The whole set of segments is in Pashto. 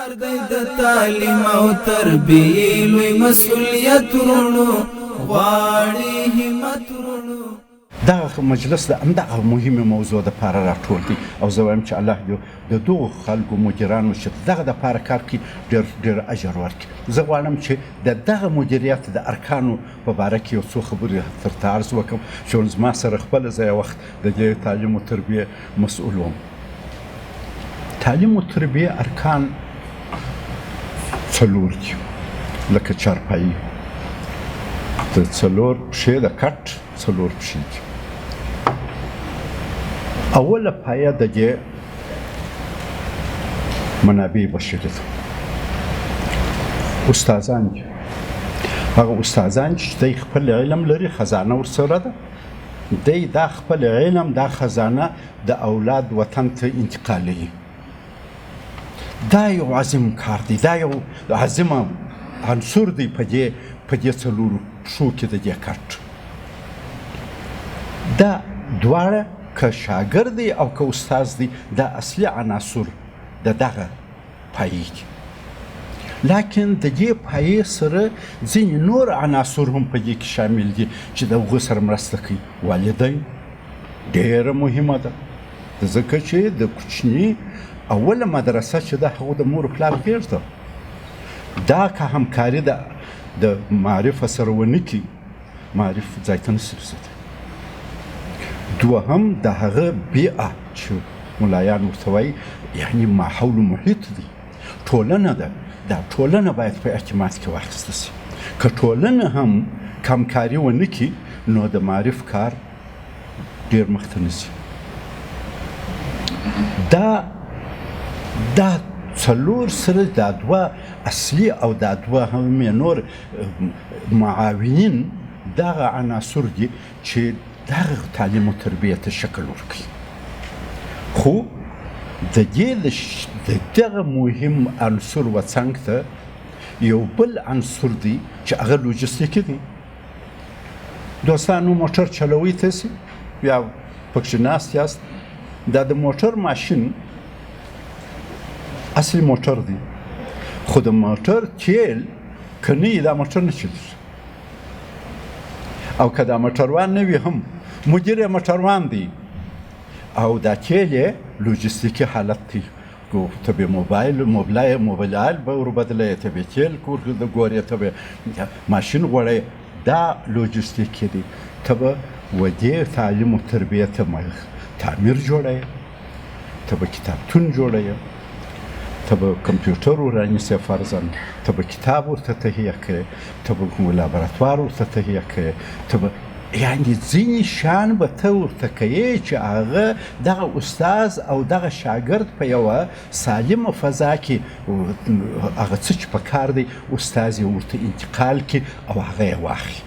کار دی د تعلیم او تربیې لوی مسؤلیت ورونو غواړي همت ورونو. دغه مجلس د همدغه مهمه موضوع دپاره راټول دی او زه وایم چې الله د دغو خلکو مدیرانو چې دغه دپاره کار کوي ډېر اجر ورکړي. زه غواړم چې د دغه مدیریت د ارکانو په باره کې یو څو خبرې درته عرض وکړم چې زما سره خپله زه یو وخت د دې تعلیم و تربیې مسؤل وم. تعلیم و تربیې ارکان څلور دي لکه چارپایي د څلور پښې د کټ څلور پښې دي. اوله پایه د دې منابع بشري ده. استادان دي، هغه استادان چې دوی خپل علم لري، خزانه ورسره ده، دوی دا خپل علم دا خزانه د اولاد وطن ته انتقالوي. دا یو عظیم کار دی، دا یو عظیم عنصر دی په دې څلورو پښو کې د دې کټ. دا دواړه که شاګرد دی او که استاد دی دا اصلي عناصر د دغه پایې دي. لیکن د دې پایې سره ځینې نور عناصر هم په دې کې شامل دي چې د هغو سره مرسته کوي. والدین ډېره مهمه ده ځکه چې د کوچني اوله مدرسه چې ده هغه د مور پلار غېږ ده. دا که همکاري د معرف سره ونه کړي معرف ځای ته نشي رسېدلی. دوهم د هغه بیعه چې ملایان ورته وایي یعنې ماحول محیط دی، ټولنه ده. دا ټولنه باید په اعتماد کې واخیسته شي. که ټولنه هم همکاري ونه کړي نو د معرف کار ډېر مخته نه ځي. دا څلور سره دا دوه اصلي او دا دوه هم نور معاونین دغه عناصر دي چې دغه تعلیم و تربیې ته شکل ورکوي. خو د دغه مهم عنصر و څنګ ته یو بل عنصر دی چې هغه لوجستیکي دی. دوستانو موټر چلوئ تاسې یا پکښې ناست یاست، دا د موټر ماشین اصلي موټر دی، خو د موټر تیل که نه وي دا موټر نه چلېږي. او که دا موټروان نه وي هم مدیر یې موټروان دی او دا تیل یې لوجستیکي حالت دی. ته به موبایل به وربدلوې، ته به تیل ګورې، ته به ماشین غواړې. دا لوجستیکي دی. ته به ودې تعلیم و تربیې ته تعمیر جوړوې، ته به کتابتون جوړوې، ته به کمپیوټر ورانیسې فرضاً، ته به کتاب ورته تهیه کړې، ته به لابراتوار ورته تهیه کړې، ته به یعنې ځینې شیان به ته ورته کوې چې هغه دغه استاذ او دغه شاګرد په یوه سالمه فضا کې هغه څه چې په کار دی استاذ یې ورته انتقال کړي او هغه یې واخلي.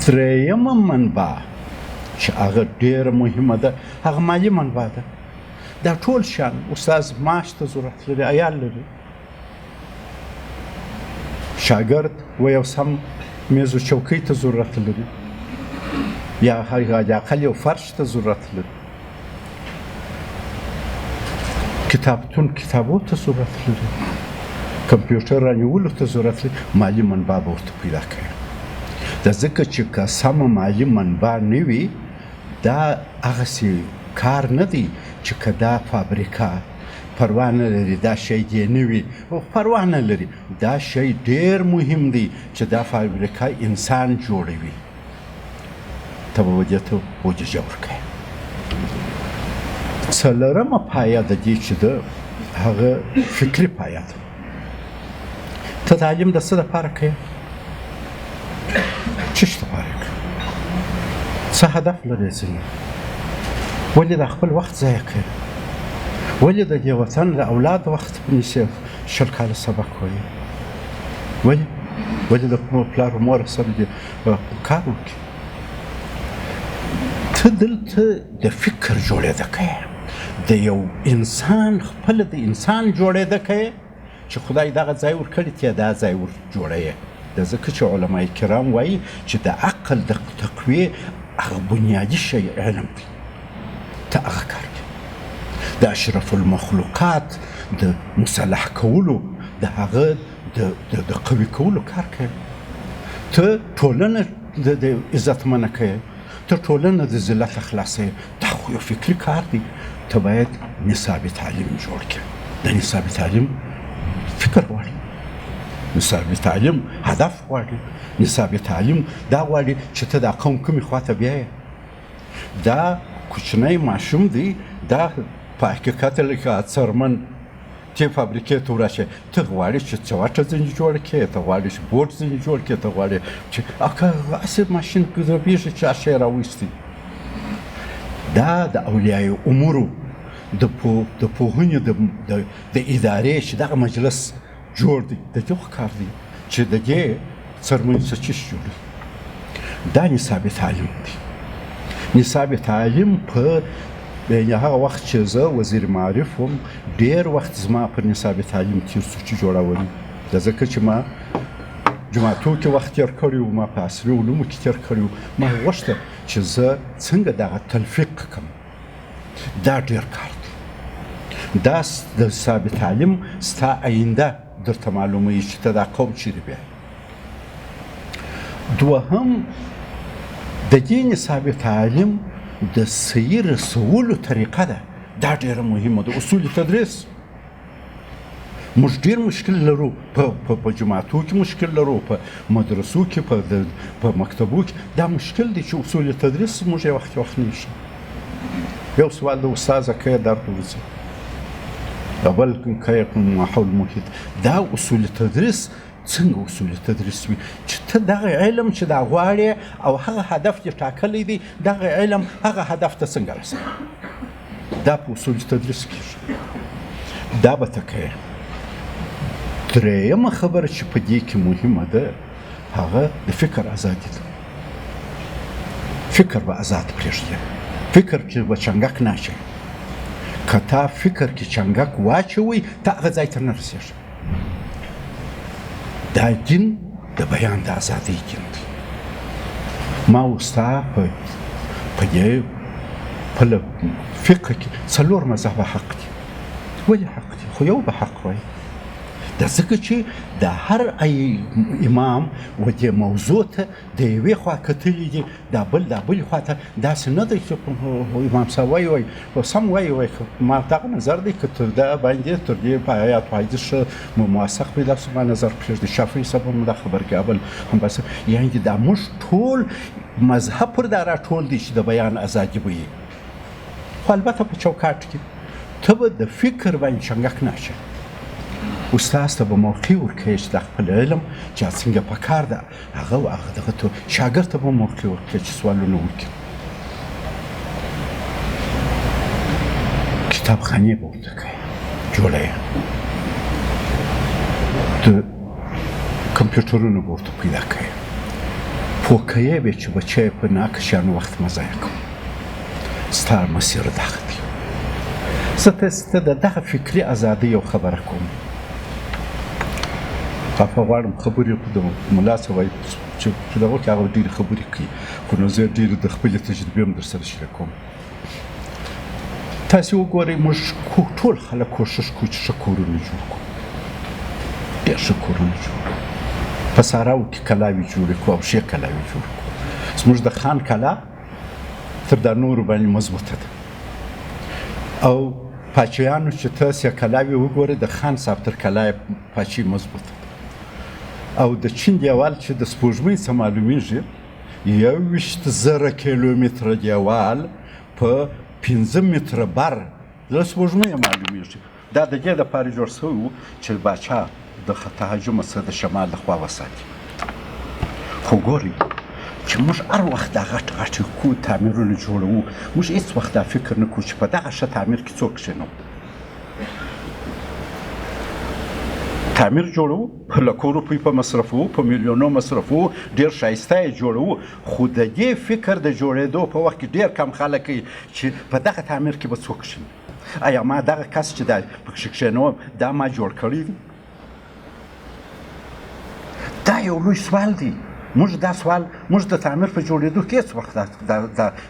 درېیمه منبع چې هغه ډېره مهمه ده هغه مالي منبع ده. دا ټول شیان استاذ معاش ته ضرورت لري، عیال لري، شاګرد و یو سم میز و چوکۍ ته ضرورت لري، یا حداقل یو فرش ته ضرورت لري، کتابتون کتابو ته ضرورت لري، کمپیوټر رانیولو ته ضرورت لري. مالي منبع به ورته پیدا کوي. دا ځکه چې که سمه مالي منبع نه وي دا هغسې کار نه دی چې که دا فابریکه پروا نه لري، دا شی دې نه وي، پروا نه لري. دا شی ډېر مهم دی چې دا فابریکه انسان جوړوي. ته به دې ته بودیجه ورکوې. څلورمه پایه د دې چې ده هغه فکري پایه ده. ته تعلیم د څه دپاره کوې؟ څه شي دپاره یې کوې؟ څه هدف لرې ځینې؟ ولې د خپل وخت ضایع کوې؟ ولې د دې وطن د اولاد وخت نیسې 20 کاله سبق وایي؟ ولې د پلار و مور سره دې کار وکړي؟ ته دلته د فکر جوړېده کوې، د یو انسان خپله د انسان جوړېده کوې چې خدای دغه ځای ورکړی ته دا ځای ور جوړوې. د ځکه چې علمای کرام وایي چې د عقل د تقویې هغه بنیادي شی علم دی. ته هغه کار کوې. د اشرف المخلوقات د مصلح کولو د هغه د قوي کولو کار کوي. ته ټولنه د عزتمنه کوي، ته ټولنه د ذلت خلاصوي. دا خو یو فکري کار دی. ته باید نصاب تعلیم جوړ کړې. د نصاب تعلیم فکر غواړي، نصاب تعلیم هدف غواړي، نصاب تعلیم دا غواړي چې ته دا قوم کومې خواته بیایې. دا کوچنی ماشوم دی، دا په حقیقت لکه څرمن چې فابریکې ته ورشې، ته غواړې چې چوټه ځینې جوړه کړې، ته غواړې چې بوټ ځینې جوړ کړې، ته غواړې چې هسې ماشین ګربېږي چې هر شی راویستي. دا د اولیای امورو د پوهنې د ادارې چې دغه مجلس جوړ دی، د دې کار دی چې د دې څرمنې څه چیز جوړوي. دا نصاب تعلیم دی. نصاب تعلیم په هغه وخت چې زه وزیر معارف وم، ډېر وخت زما پر نصاب تعلیم تیر شو چې جوړول. د ځکه چې ما جماعتو کې وخت تیر کړی و، ما په عصري علومو کې تیر کړی و، ما غوښته چې زه څنګه دغه تلفیق کړم. دا ډېر کار دی. دا د نصاب تعلیم ستا آینده درته معلوموي چې ته دا قوم چیرې بیایې. دوهم، د دې نصاب تعلیم د صحیح رسولو طریقه ده. دا ډېره مهمه ده. اصول تدریس موږ ډېر مشکل لرو، په جماعتو کې مشکل لرو، په مدرسو کې، په مکتبو کې. دا مشکل دی چې اصول تدریس موږ یو وخت نه شي. یو سوال د استاذه که درته وځي، بل که ماحول محیط. دا اصول تدریس څنګه اصول تدریس وي چې ته دغه علم چې دا غواړې او هغه هدف یې ټاکلی دی، دغه علم هغه هدف ته څنګه رسوي. دا په اصول تدریس کېږي. دا به ته کوې. درېیمه خبره چې په دې کې مهمه ده، هغه د فکر ازادي ده. فکر به ازاد پرېږدي. فکر کې به چنګک نه اچوي. که تا فکر کې چنګک واچوي، ته هغه ځای ته نه رسېږي. دا دین د بیان د ازادۍ دین دی. ما وستا په دې په فقه کې څلور مذهبه حق دي. ولې حق دي؟ خو یو به حق وایي. دا ځکه چې د هر امام و دې موضوع ته د یوې خوا کتلي دي، دا بل خوا ته. داسې نه دی چې امام صاحب وایي سم وایي. ما دغه نظر دی که تر ده باندې تر دې په آیات و حدیث ښه موثق پیدا شو، ما نظر پرېږدي. شافعي صاحب هم دا خبر کوي، بل هم بس. یعنې دا موږ ټول مذهب پر دا راټول دی چې د بیان ازادي به وي. خو البته په چوکاټ کې ته به د فکر باندې چنګک نه اچوې. استاذ ته به موقع ورکوي چې د خپل علم چې څنګه په کار ده هغه دغه ته شاګرد ته به موقع ورکوي چې سوالونه وکړي. کتابخانې به ورته کوي، جوړه یې. د کمپیوټرونه به ورته پیدا کوي. پوکه یې به چې بچی په ناکشیانو وخت مه ضایع کوم. ستا مسیر دغه دی. زه ته د دغه فکري ازادۍ یو خبره کوم. په غواړم خبرې د ملا څه وایي چې دغه کې هغه ډېرې خبرې کوي، خو نو زه ډېرې د خپلې تجربې هم در سره شریکوم. تاسې وګورئ، موږ ټول خلک کوښښ کوو چې ښه کورونه جوړ کړو، ډېر ښه کورونه جوړ کړو. په ساراو کې کلاوې جوړې کړو او ښې کلاوې جوړ کړو. زموږ د خان کلا تر دا نورو باندې مضبوطه ده. او پاچایانو چې تاسې کلاوې وګورئ، د خان صاحب تر کلا پاچي مضبوطه ده. او د چین دیوال چې د سپوږمۍ څخه معلومیږي، 21,000 کیلومتره دیوال په 5 متره بر د سپوږمۍ معلومیږي. دا د دې دپاره جوړ شوی و چې باچا د تهجم څخه د شمال لخوا وساتي. خو ګورئ چې موږ هر وخت دا غټ کو تعمیرونه جوړوو، موږ هېڅ وخت دا فکر نه کوو چې په دغه ښه تعمیر کې څوک کښېنو. تعمیر جوړوو، په لکو روپۍ په مصرفوو، په میلیونو مصرفوو، ډېر ښایسته یې جوړوو. خو د دې فکر د جوړېدو په وخت کې ډېر کم خلک کوي چې په دغه تعمیر کې به څوک کښېني. آیا ما دغه کس چې دا پکښې کښېنوم دا ما جوړ کړی دی؟ دا یو لوی سوال دی. موږ دا سوال موږ د تعمیر په جوړېدو کې هېڅ وخت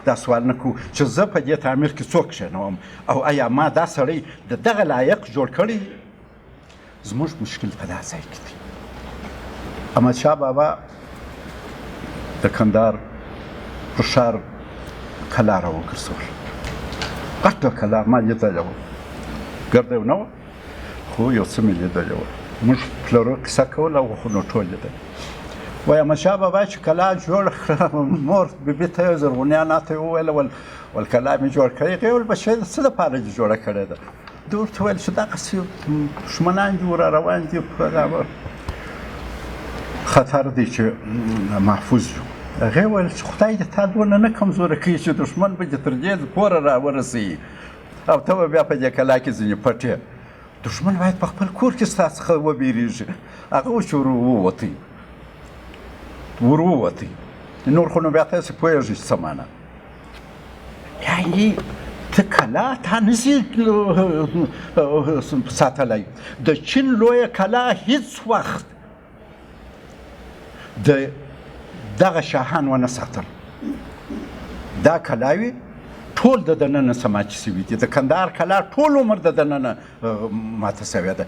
دا سوال نه کوو چې زه په دې تعمیر کې څوک کښېنوم او آیا ما دا سړی د دغه لایق جوړ کړی. زموږ مشکل په دا ځای کې دی. احمدشاه بابا د کندهار پر ښار کلا راوګرځول. غټه کلا ما لیدلې وه، ګرده نه وه خو یو څه مې لیدلې وه. موږ پلرو کیسه کوله او خو نو ټول لیدل. وایي احمدشاه بابا چې کلا جوړ کړه مور بیبي ته یې زرغونیانه ته یې وویله ول کلا مې جوړ کړې. هغې ویل بچی د څه دپاره دې جوړه کړې ده؟ ده ورته ویل چې دغسې دښمنان دي را روان دي په خطر دی چې محفوظ یو. هغې ویل چې خدای دې تا دونه نه کمزوره کوي چې دښمن به دې تر دې کوره راورسوي او ته به بیا په دې کلا کې ځینې پټ یې. دښمن باید په خپل کور کې ستا څخه وبېرېږي. هغه و چې ور ووتی. نور خو نو بیا تاسې پوهېږئ چې څه معنا. یعنې ته کلا تا نشي ساتلی. د چین لویه کلا هیڅ وخت د دغه شاهان ونه ساتل. دا کلاوي ټول د دننه سماچ سوي دي. د کندهار کلا ټول عمر د دننه ماته سوې ده.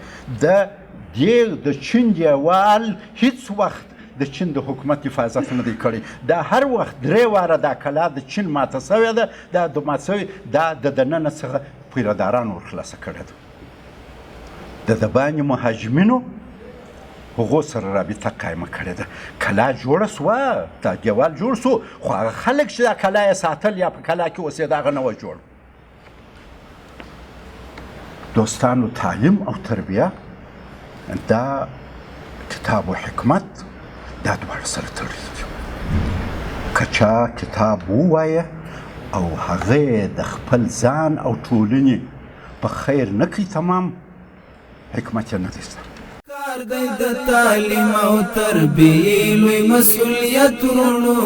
د چین دیوال هیڅ وخت د چین د حکومت حفاظت نه دی کړی. دا هر وخت 3 واره دا کلا د چین ماته سوې ده. دا د ماته سوې دا د دننه څخه پیرهداران ورخلاصه کړې ده. د باندې مهاجمینو هغو سره رابطه قایمه کړې ده. کلا جوړه سوه، دا دیوال جوړ سو، خو هغه خلک چې دا کلا یې ساتل یا په کلا کې اوسېده هغه نه وه جوړ. دوستانو تعلیم او تربیه دا کتاب و حکمت دا دواړه سره تړلي دي. که چا کتاب ووایه او هغه د خپل ځان او ټولنې په خیر نه کوي تمام، حکمت یې نه دی زده. کار دی د تعلیم او تربیې لوی مسؤلیت ورونو